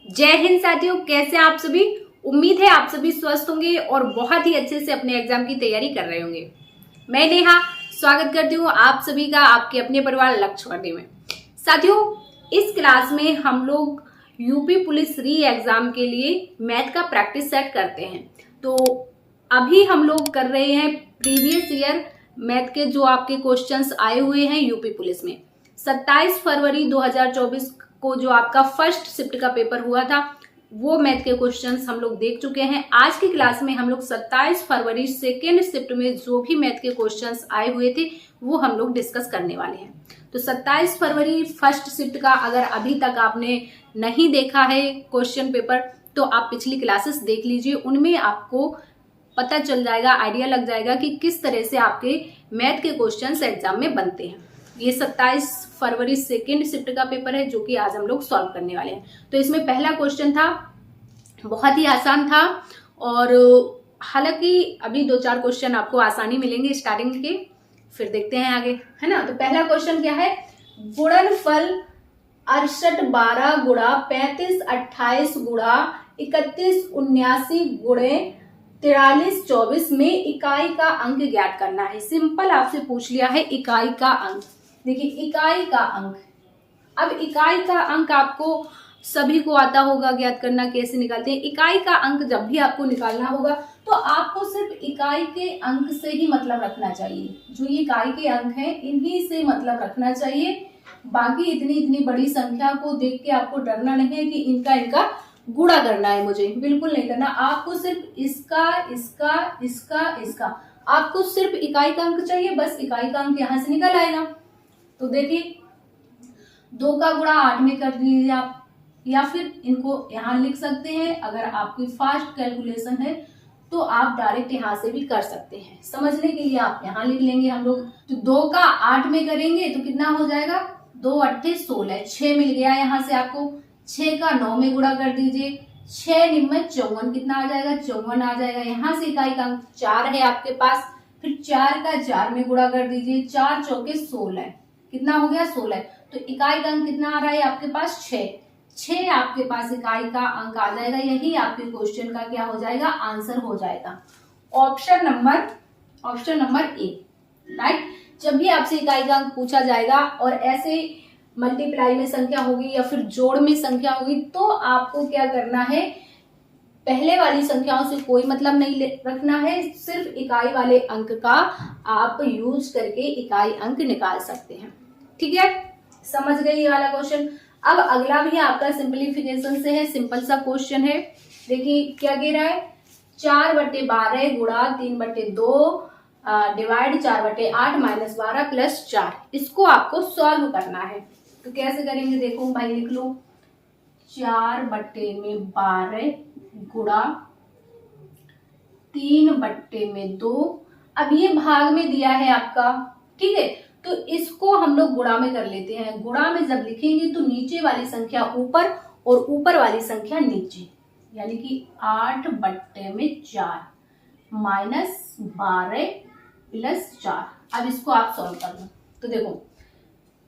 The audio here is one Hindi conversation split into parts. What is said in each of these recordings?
जय हिंद साथियों, कैसे हैं आप सभी। उम्मीद है आप सभी स्वस्थ होंगे और बहुत ही अच्छे से अपने एग्जाम की तैयारी कर रहे होंगे। मैं नेहा स्वागत करती हूँ आप सभी का आपके अपने परिवार लक्ष्यवादी में। साथियों, इस क्लास में हम लोग यूपी पुलिस री एग्जाम के लिए मैथ का प्रैक्टिस सेट करते हैं। तो अभी हम लोग कर रहे हैं प्रीवियस ईयर मैथ के जो आपके क्वेश्चंस आए हुए हैं यूपी पुलिस में। 27 फरवरी 2024 को जो आपका फर्स्ट शिफ्ट का पेपर हुआ था वो मैथ के क्वेश्चंस हम लोग देख चुके हैं। आज की क्लास में हम लोग 27 फरवरी सेकेंड शिफ्ट में जो भी मैथ के क्वेश्चंस आए हुए थे वो हम लोग डिस्कस करने वाले हैं। तो 27 फरवरी फर्स्ट शिफ्ट का अगर अभी तक आपने नहीं देखा है क्वेश्चन पेपर तो आप पिछली क्लासेस देख लीजिए, उनमें आपको पता चल जाएगा, आइडिया लग जाएगा कि किस तरह से आपके मैथ के क्वेश्चंस एग्जाम में बनते हैं। ये 27 फरवरी सेकेंड शिफ्ट का पेपर है जो कि आज हम लोग सॉल्व करने वाले हैं। तो इसमें पहला क्वेश्चन था, बहुत ही आसान था और हालांकि अभी 2-4 क्वेश्चन आपको आसानी मिलेंगे स्टार्टिंग के, फिर देखते हैं आगे, है ना। तो पहला क्वेश्चन क्या है, गुणनफल 68 12 गुणा 35 28 गुणा 31 79 गुणे 43 24 में इकाई का अंक ज्ञात करना है। सिंपल आपसे पूछ लिया है इकाई का अंक। देखिए इकाई का अंक, अब इकाई का अंक आपको सभी को आता होगा ज्ञात करना, कैसे निकालते हैं। इकाई का अंक जब भी आपको निकालना होगा तो आपको सिर्फ इकाई के अंक से ही मतलब रखना चाहिए। जो ये इकाई के अंक हैं इन्हीं से मतलब रखना चाहिए। बाकी इतनी बड़ी संख्या को देख के आपको डरना नहीं है कि इनका गुणा करना है, मुझे बिल्कुल नहीं करना। आपको सिर्फ इसका इसका इसका इसका आपको सिर्फ इकाई का अंक चाहिए, बस इकाई का अंक यहां से निकल आएगा। तो देखिए 2 का गुणा 8 में कर दीजिए आप, या फिर इनको यहां लिख सकते हैं। अगर आपकी फास्ट कैलकुलेशन है तो आप डायरेक्ट यहां से भी कर सकते हैं। समझने के लिए आप यहां लिख लेंगे हम लोग। तो 2 का 8 में करेंगे तो कितना हो जाएगा, 2 8 16, 6 मिल गया यहाँ से आपको। 6 का 9 में गुणा कर दीजिए, 6 9 54, कितना आ जाएगा, 54 आ जाएगा। यहाँ से इकाई का अंक 4 है आपके पास, फिर 4 का 4 में गुणा कर दीजिए, 4 चौके 16, कितना हो गया 16। तो इकाई का अंक कितना आ रहा है आपके पास, 6 आपके पास इकाई का अंक आ जाएगा। यही आपके क्वेश्चन का क्या हो जाएगा, आंसर हो जाएगा। Option number A, right. जब भी आपसे इकाई का अंक पूछा जाएगा और ऐसे मल्टीप्लाई में संख्या होगी या फिर जोड़ में संख्या होगी तो आपको क्या करना है, पहले वाली संख्याओं से कोई मतलब नहीं रखना है, सिर्फ इकाई वाले अंक का आप यूज करके इकाई अंक निकाल सकते हैं। ठीक है, समझ गए ये वाला क्वेश्चन। अब अगला भी आपका सिंपलीफिकेशन से है, सिंपल सा क्वेश्चन है। देखिए क्या कह रहा है, 4/12 गुणा 3/2 डिवाइड 4/8 माइनस 12 प्लस 4। इसको आपको सॉल्व करना है। तो कैसे करेंगे, देखो भाई लिख लो, 4/12 गुणा 3/2। अब ये भाग में दिया है आपका, ठीक है। तो इसको हम लोग गुणा में कर लेते हैं। गुणा में जब लिखेंगे तो नीचे वाली संख्या ऊपर और ऊपर वाली संख्या नीचे, यानी कि 8/4 माइनस 12 प्लस 4। अब इसको आप सॉल्व कर लो। तो देखो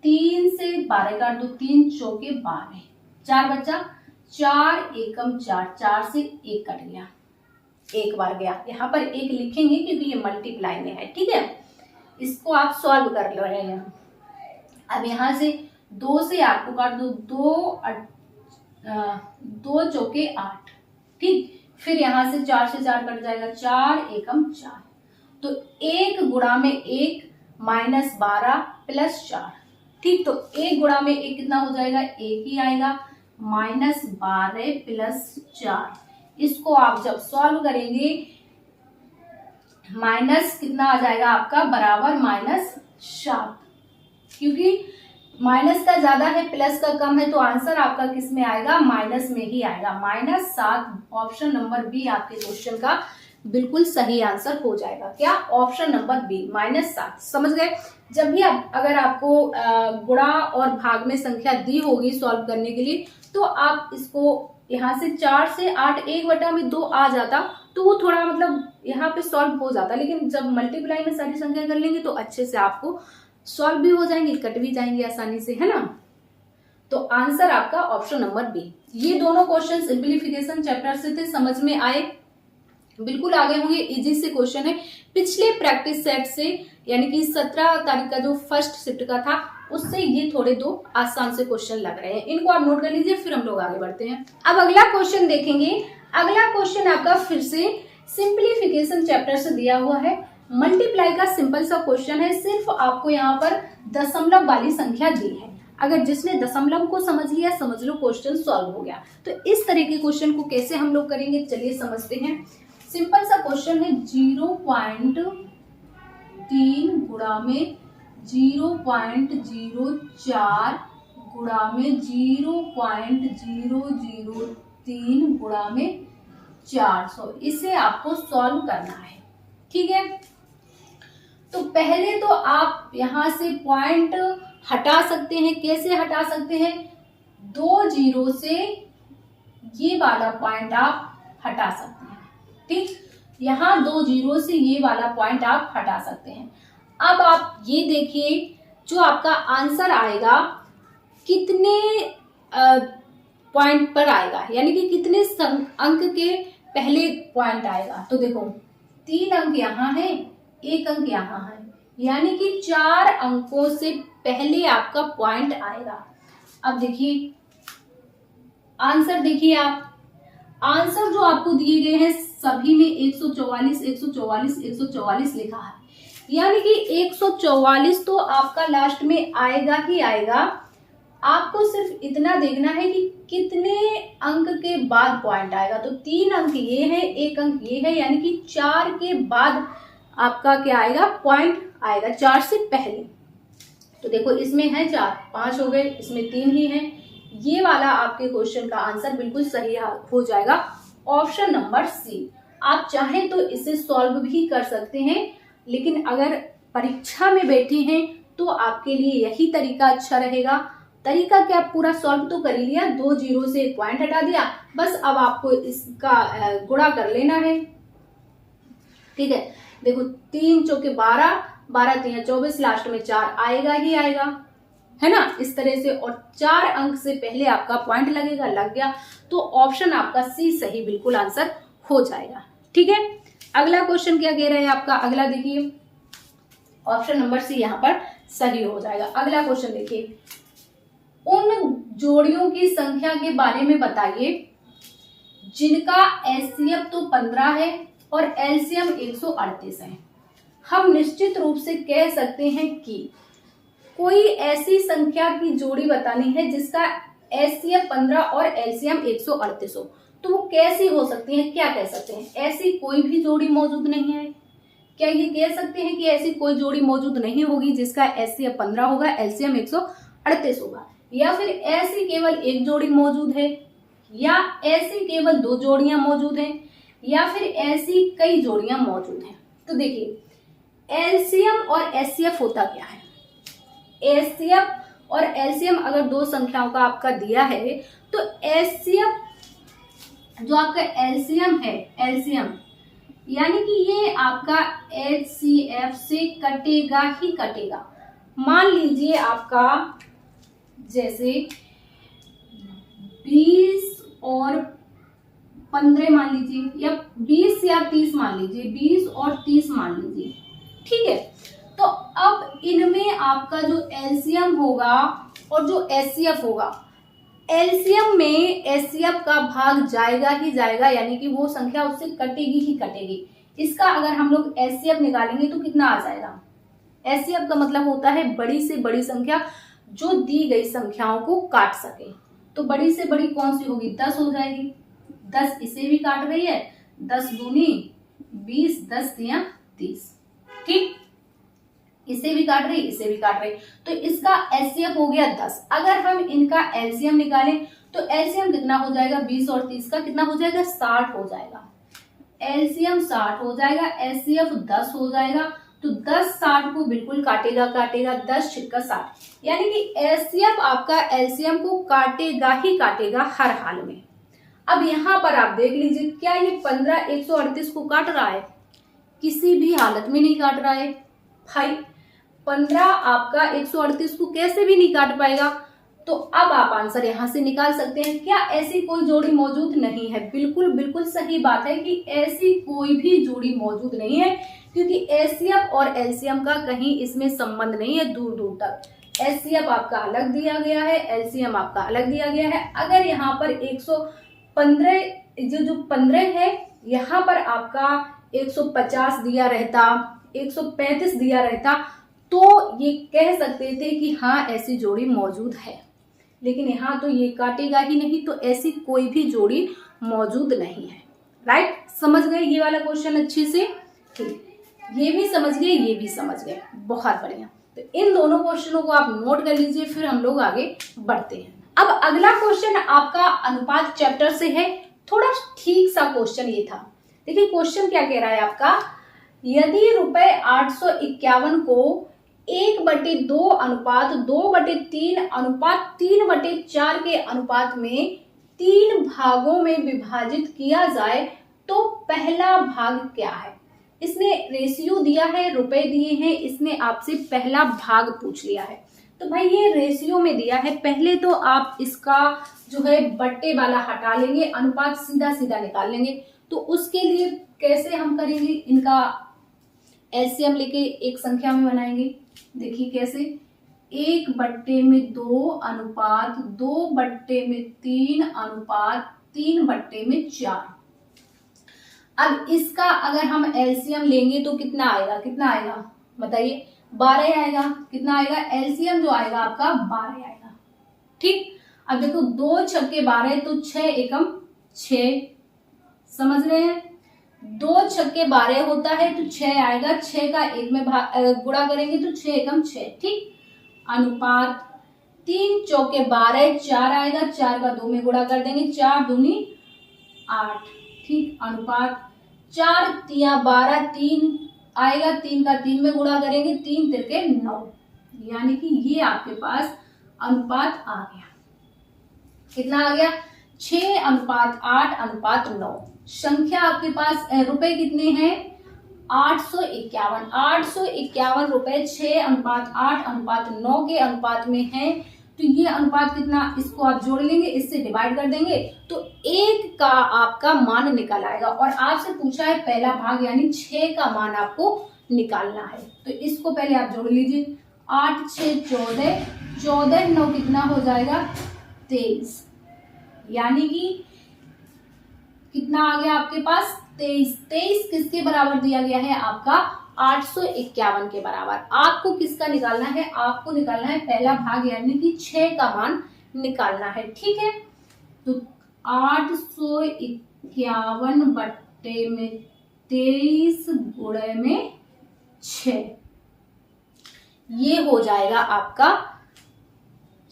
3 से 12 काट दो, 3 चौके 12, 4 बचा, 4 एकम 4, 4 से 1 कट गया, 1 बार गया। यहाँ पर 1 लिखेंगे क्योंकि ये मल्टीप्लाई में है, ठीक है। इसको आप सॉल्व कर रहे हैं। अब यहाँ से 2 से 8 को काट दो, 2 चौके 8, ठीक। फिर यहाँ से 4 से 4 कट जाएगा, 4 एकम 4। तो 1 गुणा में 1 माइनस 12 प्लस 4, ठीक। तो 1 गुणा में 1 कितना हो जाएगा, 1 ही आएगा, माइनस 12 प्लस 4। इसको आप जब सॉल्व करेंगे माइनस कितना आ जाएगा आपका, बराबर -7, क्योंकि माइनस का ज्यादा है प्लस का कम है तो आंसर आपका किस में आएगा, माइनस में ही आएगा, -7। ऑप्शन नंबर बी आपके क्वेश्चन का बिल्कुल सही आंसर हो जाएगा। क्या, ऑप्शन नंबर बी, -7। समझ गए। जब भी अगर आपको गुणा और भाग में संख्या दी होगी सॉल्व करने के लिए तो आप इसको यहाँ से 4 से 8 1/2 आ जाता तो वो थोड़ा मतलब यहाँ पे सॉल्व हो जाता, लेकिन जब मल्टीप्लाई में सारी संख्या कर लेंगे तो अच्छे से आपको सॉल्व भी हो जाएंगे, कट भी जाएंगे आसानी से, है ना। तो आंसर आपका ऑप्शन नंबर बी। ये दोनों क्वेश्चन सिंप्लीफिकेशन चैप्टर से थे, समझ में आए, बिल्कुल आगे होंगे। इजी से क्वेश्चन है, पिछले प्रैक्टिस सेट से यानी कि 17 तारीख का जो फर्स्ट शिफ्ट का था उससे ये थोड़े दो आसान से क्वेश्चन लग रहे हैं, इनको आप नोट कर लीजिए, फिर हम लोग आगे बढ़ते हैं। अब अगला क्वेश्चन देखेंगे। अगला क्वेश्चन आपका फिर से सिंप्लीफिकेशन चैप्टर से दिया हुआ है, मल्टीप्लाई का सिंपल सा क्वेश्चन है, सिर्फ आपको यहाँ पर दशमलव वाली संख्या दी है, अगर जिसने दशमलव को समझ लिया समझ लो क्वेश्चन सॉल्व हो गया। तो इस तरह के क्वेश्चन को कैसे हम लोग करेंगे, चलिए समझते हैं। सिंपल सा क्वेश्चन है, 0.3 गुणा में 0.04 गुणा में 0.003 गुणा में 400, इसे आपको सॉल्व करना है। ठीक है, तो पहले तो आप यहां से पॉइंट हटा सकते हैं। कैसे हटा सकते हैं, 2 जीरो से ये वाला पॉइंट आप हटा सकते हैं। ठीक, यहाँ 2 जीरो से ये वाला पॉइंट आप हटा सकते हैं। अब आप ये देखिए, जो आपका आंसर आएगा कितने पॉइंट पर आएगा, यानी कि कितने अंक के पहले पॉइंट आएगा। तो देखो 3 अंक यहाँ है, 1 अंक यहाँ है, यानी कि 4 अंकों से पहले आपका पॉइंट आएगा। अब देखिए आंसर, देखिए आप आंसर जो आपको दिए गए हैं सभी में 144 144 144 लिखा है, यानी कि 144 तो आपका लास्ट में आएगा ही आएगा। आपको सिर्फ इतना देखना है कि कितने अंक के बाद पॉइंट आएगा। तो 3 अंक ये है, 1 अंक ये है, यानी कि 4 के बाद आपका क्या आएगा, पॉइंट आएगा, 4 से पहले। तो देखो इसमें है 4, 5 हो गए, इसमें 3 ही है। ये वाला आपके क्वेश्चन का आंसर बिल्कुल सही हो जाएगा, ऑप्शन नंबर सी। आप चाहें तो इसे सॉल्व भी कर सकते हैं, लेकिन अगर परीक्षा में बैठे हैं तो आपके लिए यही तरीका अच्छा रहेगा। तरीका क्या, पूरा सॉल्व तो कर लिया, 2 जीरो से 1 पॉइंट हटा दिया, बस अब आपको इसका गुणा कर लेना है। ठीक है, देखो 3 चौके 12, 12 3 24, लास्ट में 4 आएगा ही आएगा, है ना, इस तरह से। और 4 अंक से पहले आपका पॉइंट लगेगा, लग गया, तो ऑप्शन आपका सी सही बिल्कुल आंसर हो जाएगा। ठीक है, अगला क्वेश्चन क्या कह रहा है आपका, अगला देखिए, ऑप्शन नंबर सी यहाँ पर सही हो जाएगा। अगला क्वेश्चन देखिए, उन जोड़ियों की संख्या के बारे में बताइए जिनका एचसीएफ तो 15 है और एलसीएम 138 है। हम निश्चित रूप से कह सकते हैं कि कोई ऐसी संख्या की जोड़ी बतानी है जिसका एचसीएफ 15 और एलसीएम 138 हो। तो वो कैसी हो सकती है, क्या कह सकते हैं, ऐसी कोई भी जोड़ी मौजूद नहीं है। क्या ये कह सकते हैं कि ऐसी कोई जोड़ी मौजूद नहीं होगी जिसका एचसीएफ 15 होगा, एलसीएम 138 होगा, या फिर ऐसी केवल एक जोड़ी मौजूद है, या ऐसी केवल 2 जोड़ियां मौजूद हैं, या फिर ऐसी कई जोड़ियां मौजूद हैं। तो देखिए एलसीएम और एचसीएफ होता क्या है। एचसीएफ और एलसीएम अगर 2 संख्याओं का आपका दिया है, तो एचसीएफ जो आपका एलसीएम है, एलसीएम यानी कि ये आपका एचसीएफ से कटेगा ही कटेगा। मान लीजिए आपका जैसे 20 और 15 मान लीजिए, या 20 या 30 मान लीजिए, 20 और 30 मान लीजिए। ठीक है, तो अब इनमें आपका जो एलसीएम होगा और जो एचसीएफ होगा, एलसीएम में एचसीएफ का भाग जाएगा ही जाएगा, यानी कि वो संख्या उससे कटेगी ही कटेगी। इसका अगर हम लोग एचसीएफ निकालेंगे तो कितना आ जाएगा। एचसीएफ का मतलब होता है बड़ी से बड़ी संख्या जो दी गई संख्याओं को काट सके। तो बड़ी से बड़ी कौन सी होगी, 10 हो जाएगी। 10 इसे भी काट रही है, 10 दूनी 20, 10 तिया 30। ठीक, इसे भी काट रही, इसे भी काट रही, तो इसका एचसीएफ हो गया 10। अगर हम इनका एलसीएम निकालें तो एलसीएम कितना हो जाएगा, 20 और 30 का कितना हो जाएगा, 60 हो जाएगा। एलसीएम 60 हो जाएगा, एचसीएफ 10 हो जाएगा। तो 10 60 को बिल्कुल काटेगा काटेगा, 10 छिक्का 60, यानी कि एचसीएफ आपका एलसीएम को काटेगा ही काटेगा हर हाल में। अब यहाँ पर आप देख लीजिए, क्या ये 15 138 को काट रहा है, किसी भी हालत में नहीं काट रहा है भाई। 15 आपका 138 को कैसे भी नहीं काट पाएगा। तो अब आप आंसर यहां से निकाल सकते हैं। क्या ऐसी कोई जोड़ी मौजूद नहीं है? बिल्कुल बिल्कुल सही बात है कि ऐसी कोई भी जोड़ी मौजूद नहीं है, क्योंकि एचसीएफ और एलसीएम का कहीं इसमें संबंध नहीं है दूर दूर तक। एचसीएफ आपका अलग दिया गया है, एलसीएम आपका अलग दिया गया है। अगर यहाँ पर 115 जो 15 है, यहाँ पर आपका 150 दिया रहता, 135 दिया रहता, तो ये कह सकते थे कि हाँ ऐसी जोड़ी मौजूद है। लेकिन यहाँ तो ये काटेगा ही नहीं, तो ऐसी कोई भी जोड़ी मौजूद नहीं है। राइट, समझ गए ये वाला क्वेश्चन अच्छे से? ठीक, ये भी समझ गए, ये भी समझ गए, बहुत बढ़िया। तो इन दोनों क्वेश्चनों को आप नोट कर लीजिए, फिर हम लोग आगे बढ़ते हैं। अब अगला क्वेश्चन आपका अनुपात चैप्टर से है। थोड़ा ठीक सा क्वेश्चन ये था। देखिए क्वेश्चन क्या कह रहा है आपका, यदि रुपए 851 को 1/2 अनुपात 2/3 अनुपात 3/4 के अनुपात में 3 भागों में विभाजित किया जाए तो पहला भाग क्या है? इसने रेशियो दिया है, रुपए दिए हैं, इसने आपसे पहला भाग पूछ लिया है। तो भाई ये रेशियो में दिया है, पहले तो आप इसका जो है बट्टे वाला हटा लेंगे, अनुपात सीधा सीधा निकाल लेंगे। तो उसके लिए कैसे हम करेंगे, इनका एलसीएम लेके एक संख्या में बनाएंगे। देखिए कैसे, 1/2 अनुपात 2/3 अनुपात 3/4। अब इसका अगर हम एलसीएम लेंगे तो कितना आएगा, कितना आएगा बताइए? 12 आएगा। कितना आएगा? एलसीएम जो आएगा आपका 12 आएगा। ठीक, अब देखो 2 छक्के 12 तो 6 एकम 6, समझ रहे हैं? 2 छक्के 12 होता है तो 6 आएगा, 6 का 1 में गुणा करेंगे तो 6 एकम 6। ठीक, अनुपात 3 चौके 12 4 आएगा, 4 का 2 में गुणा कर देंगे, 4 दूनी 8। ठीक, अनुपात 4 तिया 12 3 आएगा, 3 का 3 में गुणा करेंगे, 3 तिरके 9, यानी कि ये आपके पास अनुपात आ गया। कितना आ गया? 6:8:9। संख्या आपके पास रुपए कितने हैं? 851। 851 रुपए 6:8:9 के अनुपात में है। तो ये अनुपात कितना, इसको आप जोड़ लेंगे, इससे डिवाइड कर देंगे तो 1 का आपका मान निकल आएगा। और आपसे पूछा है पहला भाग, यानी 6 का मान आपको निकालना है। तो इसको पहले आप जोड़ लीजिए, 8 6 14, 14 9 कितना हो जाएगा? 23, यानी कि कितना आ गया आपके पास? 23। 23 किसके बराबर दिया गया है? आपका 851 के बराबर। आपको किसका निकालना है? आपको निकालना है पहला भाग, यानी कि 6 का मान निकालना है। ठीक है, तो 851 बट्टे में 23 गुणे में 6, ये हो जाएगा आपका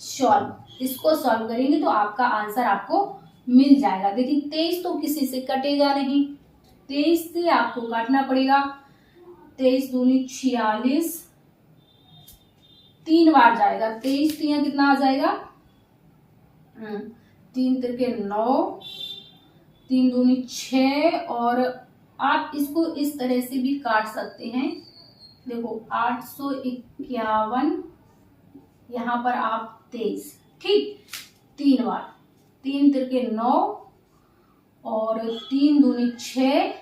सॉल्व। इसको सॉल्व करेंगे तो आपका आंसर आपको मिल जाएगा। देखिए 23 तो किसी से कटेगा नहीं, 23 से आपको काटना पड़ेगा। 23 दूनी 46, 3 बार जाएगा, 23 3 कितना आ जाएगा? 3 तिरके 9, 3 दूनी 6। और आप इसको इस तरह से भी काट सकते हैं। देखो 851, यहाँ पर आप 23। ठीक, 3 बार, 3 तिरके 9 और 3 दूनी 6,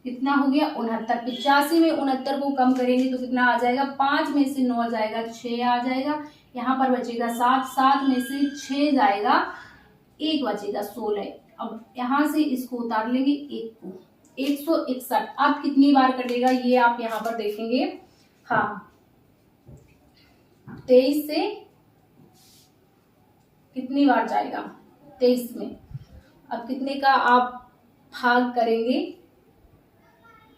कितना हो गया? 69। 85 में 69 को कम करेंगे तो कितना आ जाएगा? 5 में से 9 जाएगा, 6 आ जाएगा। यहाँ पर बचेगा 7, 7 में से 6 जाएगा, 1 बचेगा 16। अब यहाँ से इसको उतार लेंगे 1 को, 161। अब कितनी बार कटेगा ये आप यहाँ पर देखेंगे। हाँ, 23 से कितनी बार जाएगा? 23 में। अब कितने का आप भाग करेंगे?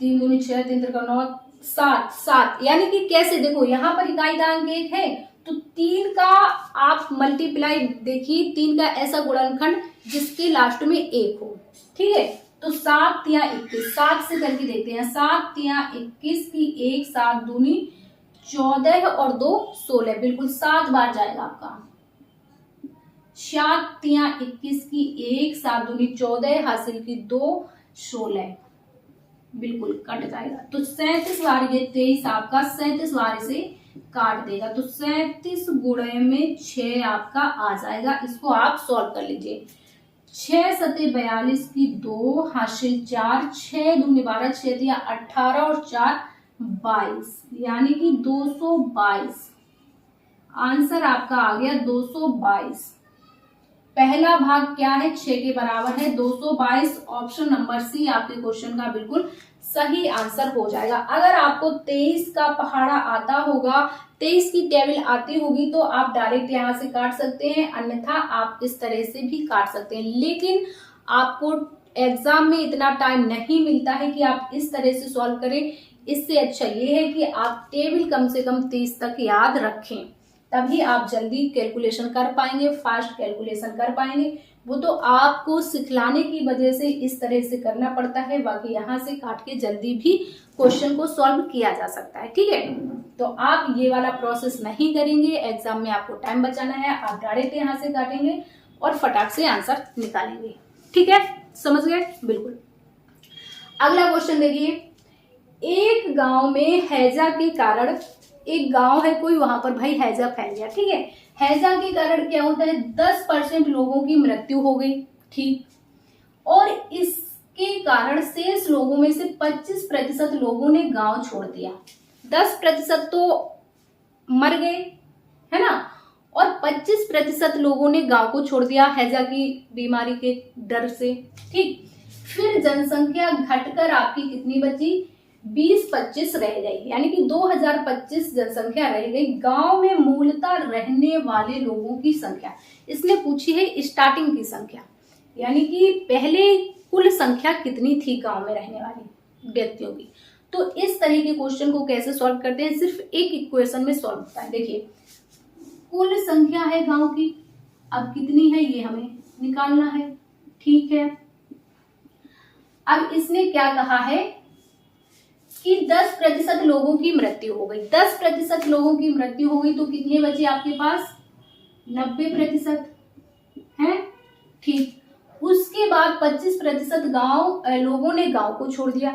3 दूनी 6, 3 तिरका 9, 7, 7। यानी कि कैसे, देखो यहाँ पर इकाई दांक 1 है तो 3 का आप मल्टीप्लाई, देखिए 3 का ऐसा गुणनखंड जिसके लास्ट में 1 हो। ठीक है, तो 7 तिया 21, 7 से करके देखते हैं। 7 तिया 21 की 1, 7 दूनी 14 और 2 16, बिल्कुल 7 बार जाएगा आपका। 7 तिया 21 की 1, 7 दूनी 14, हासिल की 2 16, बिल्कुल कट जाएगा। तो 37 बार ये 23 आपका 37 बार से काट देगा, तो 37 गुणे में 6 आपका आ जाएगा। इसको आप सॉल्व कर लीजिए। 6 सते 42 की 2 हासिल 4, 6 दूनी 12, 6 दिया 18 और 4 22, यानी कि 222। आंसर आपका आ गया 222। पहला भाग क्या है, 6 के बराबर है 222। ऑप्शन नंबर सी आपके क्वेश्चन का बिल्कुल सही आंसर हो जाएगा। अगर आपको 23 का पहाड़ा आता होगा, 23 की टेबल आती होगी, तो आप डायरेक्ट यहां से काट सकते हैं, अन्यथा आप इस तरह से भी काट सकते हैं। लेकिन आपको एग्जाम में इतना टाइम नहीं मिलता है कि आप इस तरह से सॉल्व करें। इससे अच्छा ये है कि आप टेबल कम से कम 30 तक याद रखें, तभी आप जल्दी कैलकुलेशन कर पाएंगे, फास्ट कैलकुलेशन कर पाएंगे। वो तो आपको सिखलाने की वजह से इस तरह से करना पड़ता है, बाकी यहाँ से काट के जल्दी भी क्वेश्चन को सॉल्व किया जा सकता है। ठीक है, तो आप ये वाला प्रोसेस नहीं करेंगे, एग्जाम में आपको टाइम बचाना है, आप डायरेक्ट यहाँ से काटेंगे और फटाक से आंसर निकालेंगे। ठीक है, समझ गए? बिल्कुल। अगला क्वेश्चन देखिए। एक गांव में हैजा के कारण, एक गांव है कोई, वहां पर भाई हैजा फैल गया। ठीक है, हैजा के कारण क्या होता है, 10% लोगों की मृत्यु हो गई। ठीक, और इसके कारण शेष लोगों में से 25% लोगों ने गांव छोड़ दिया। 10% तो मर गए, है ना, और 25% लोगों ने गांव को छोड़ दिया हैजा की बीमारी के डर से। ठीक, फिर जनसंख्या घटकर आपकी कितनी बची, 20-25 रह गई, यानी कि 2025 जनसंख्या रह गई। गांव में मूलतः रहने वाले लोगों की संख्या, इसने पूछी है स्टार्टिंग की संख्या, यानी कि पहले कुल संख्या कितनी थी गांव में रहने वाले व्यक्तियों की। तो इस तरह के क्वेश्चन को कैसे सॉल्व करते हैं, सिर्फ एक इक्वेशन में सॉल्व होता है। देखिए, कुल संख्या है गांव की, अब कितनी है ये हमें निकालना है। ठीक है, अब इसने क्या कहा है कि 10% लोगों की मृत्यु हो गई। 10% लोगों की मृत्यु हो गई, तो कितने बचे आपके पास, 90% है। ठीक, उसके बाद 25% लोगों ने गांव को छोड़ दिया।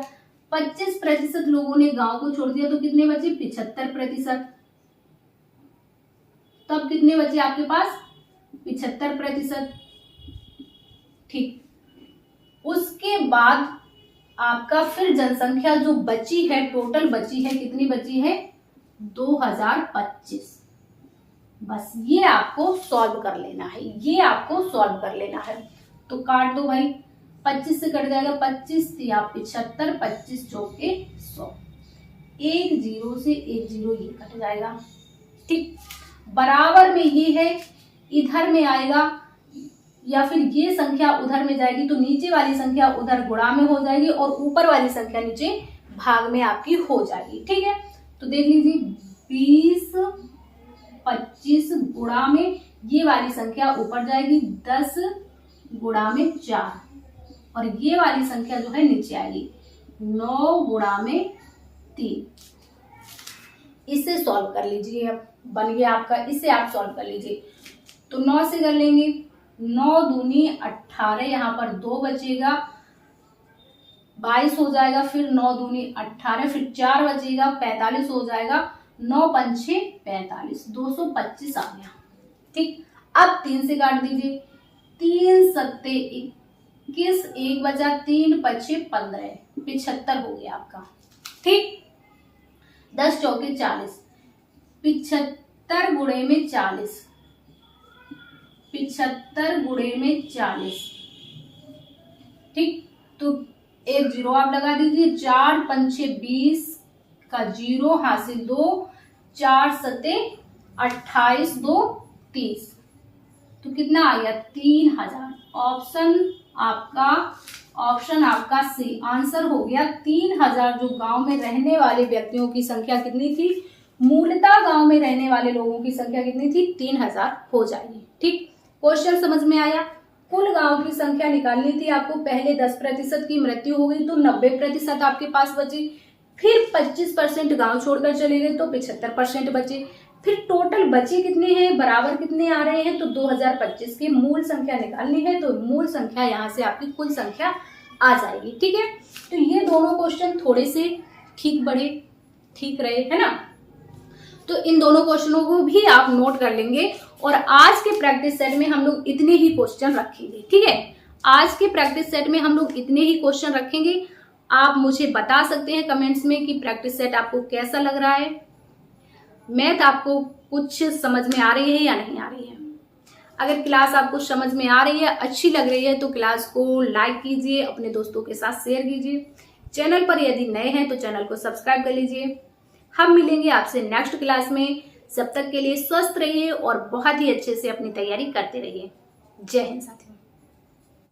25% लोगों ने गांव को छोड़ दिया, तो कितने बचे, 75%। तब कितने बचे आपके पास, 75%। ठीक, उसके बाद आपका फिर जनसंख्या जो बची है, टोटल बची है, कितनी बची है, 2025। बस ये आपको सॉल्व कर लेना है, ये आपको सॉल्व कर लेना है। तो काट दो भाई, 25 से कट जाएगा, 25 या 75, 25 चौके 100, 1 0 से 1 0 ये कट जाएगा। ठीक, बराबर में ये है, इधर में आएगा, या फिर ये संख्या उधर में जाएगी, तो नीचे वाली संख्या उधर गुणा में हो जाएगी और ऊपर वाली संख्या नीचे भाग में आपकी हो जाएगी। ठीक है, तो देख लीजिए, 20-25 गुणा में ये वाली संख्या ऊपर जाएगी, 10 गुणा में 4, और ये वाली संख्या जो है नीचे आएगी, 9 गुणा में 3। इसे सॉल्व कर लीजिए, अब बन गया आपका, इसे आप सॉल्व कर लीजिए। तो 9 से कर लेंगे, 9 दूनी 18, यहाँ पर 2 बचेगा, 22 हो जाएगा, फिर 9 दूनी 18, फिर 4 बचेगा, 45 हो जाएगा, 9 पंछे 45, 225 आ गया। ठीक, अब 3 से काट दीजिए, 3 सत्ते 21, 1 बचा, 3 पछे 15, 75 हो गया आपका। ठीक, 10 चौके 40, 75 गुणे में 40, 75 गुणे में 40। ठीक, तो 1 0 आप लगा दीजिए, 4 पंछे 20 का 0 हासिल 2, 4 सते 28, 2 30, तो कितना आ गया, 3000। ऑप्शन आपका सी आंसर हो गया 3000। जो गांव में रहने वाले व्यक्तियों की संख्या कितनी थी, मूलतः गांव में रहने वाले लोगों की संख्या कितनी थी, 3000 हो जाएगी। ठीक, क्वेश्चन समझ में आया। कुल गांव की संख्या निकालनी थी आपको, पहले 10% की मृत्यु हो गई, तो 90% आपके पास बची, फिर 25% गांव छोड़कर चले गए, तो 75% बचे, फिर टोटल बचे कितने हैं, बराबर कितने आ रहे हैं, तो 2025 की मूल संख्या निकालनी है, तो मूल संख्या यहाँ से आपकी कुल संख्या आ जाएगी। ठीक है, तो ये दोनों क्वेश्चन थोड़े से ठीक रहे, है ना। तो इन दोनों क्वेश्चनों को भी आप नोट कर लेंगे। और आज के प्रैक्टिस सेट में हम लोग इतने ही क्वेश्चन रखेंगे, ठीक है। आज के प्रैक्टिस सेट में हम लोग इतने ही क्वेश्चन रखेंगे। आप मुझे बता सकते हैं कमेंट्स में कि प्रैक्टिस सेट आपको कैसा लग रहा है, मैथ आपको कुछ समझ में आ रही है या नहीं आ रही है। अगर क्लास आपको समझ में आ रही है, अच्छी लग रही है, तो क्लास को लाइक कीजिए, अपने दोस्तों के साथ शेयर कीजिए। चैनल पर यदि नए हैं तो चैनल को सब्सक्राइब कर लीजिए। हम मिलेंगे आपसे नेक्स्ट क्लास में। जब तक के लिए स्वस्थ रहिए और बहुत ही अच्छे से अपनी तैयारी करते रहिए। जय हिंद साथियों।